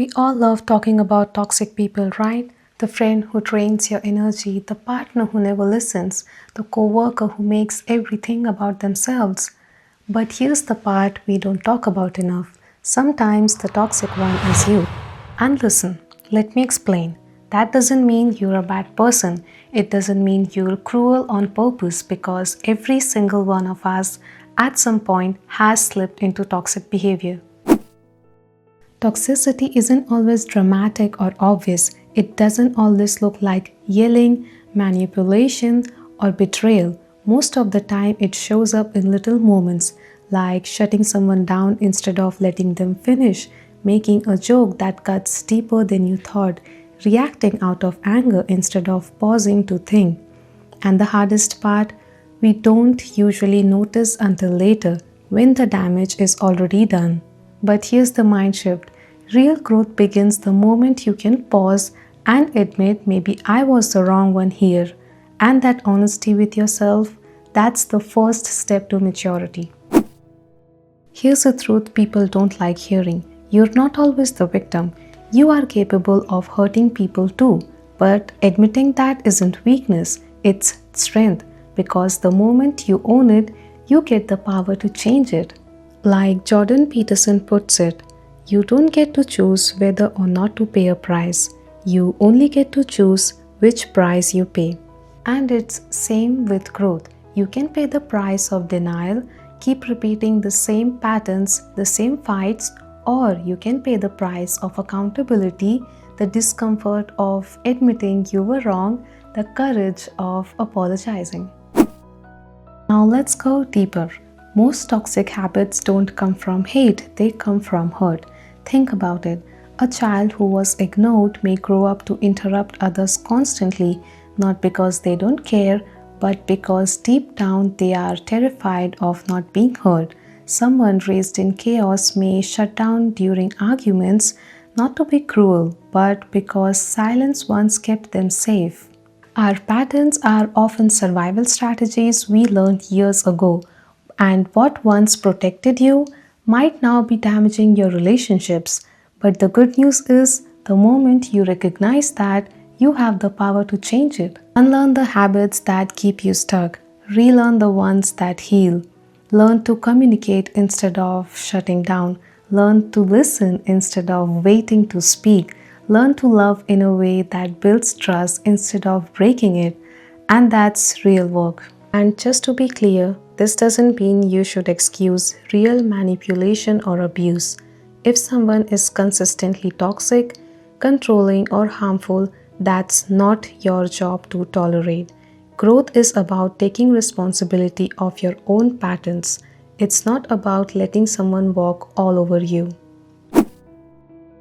We all love talking about toxic people, right? The friend who drains your energy, the partner who never listens, the coworker who makes everything about themselves. But here's the part we don't talk about enough. Sometimes the toxic one is you. And listen, let me explain. That doesn't mean you're a bad person. It doesn't mean you're cruel on purpose, because every single one of us at some point has slipped into toxic behavior. Toxicity isn't always dramatic or obvious. It doesn't always look like yelling, manipulation, or betrayal. Most of the time, it shows up in little moments, like shutting someone down instead of letting them finish, making a joke that cuts deeper than you thought, reacting out of anger instead of pausing to think. And the hardest part, we don't usually notice until later, when the damage is already done. But here's the mind shift. Real growth begins the moment you can pause and admit, maybe I was the wrong one here. And that honesty with yourself, that's the first step to maturity. Here's the truth people don't like hearing. You're not always the victim. You are capable of hurting people too. But admitting that isn't weakness, it's strength. Because the moment you own it, you get the power to change it. Like Jordan Peterson puts it, you don't get to choose whether or not to pay a price. You only get to choose which price you pay. And it's same with growth. You can pay the price of denial, keep repeating the same patterns, the same fights, or you can pay the price of accountability, the discomfort of admitting you were wrong, the courage of apologizing. Now let's go deeper. Most toxic habits don't come from hate, they come from hurt. Think about it. A child who was ignored may grow up to interrupt others constantly, not because they don't care, but because deep down they are terrified of not being heard. Someone raised in chaos may shut down during arguments, not to be cruel, but because silence once kept them safe. Our patterns are often survival strategies we learned years ago, and what once protected you might now be damaging your relationships. But the good news is, the moment you recognize that, you have the power to change it. Unlearn the habits that keep you stuck. Relearn the ones that heal. Learn to communicate instead of shutting down. Learn to listen instead of waiting to speak. Learn to love in a way that builds trust instead of breaking it. And that's real work. And just to be clear, this doesn't mean you should excuse real manipulation or abuse. If someone is consistently toxic, controlling, or harmful, that's not your job to tolerate. Growth is about taking responsibility of your own patterns. It's not about letting someone walk all over you.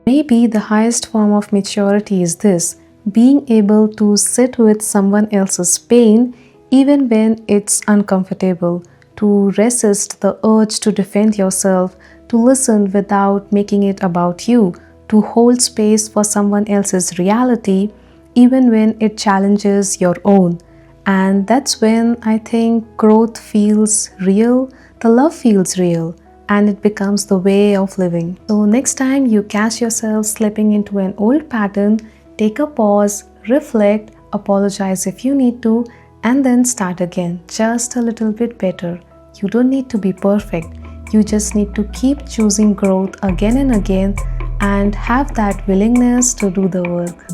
Maybe the highest form of maturity is this: being able to sit with someone else's pain even when it's uncomfortable, to resist the urge to defend yourself, to listen without making it about you, to hold space for someone else's reality even when it challenges your own. And that's when I think growth feels real, the love feels real, and it becomes the way of living. So next time you catch yourself slipping into an old pattern, take a pause, reflect, apologize if you need to, and then start again, just a little bit better. You don't need to be perfect. You just need to keep choosing growth again and again and have that willingness to do the work.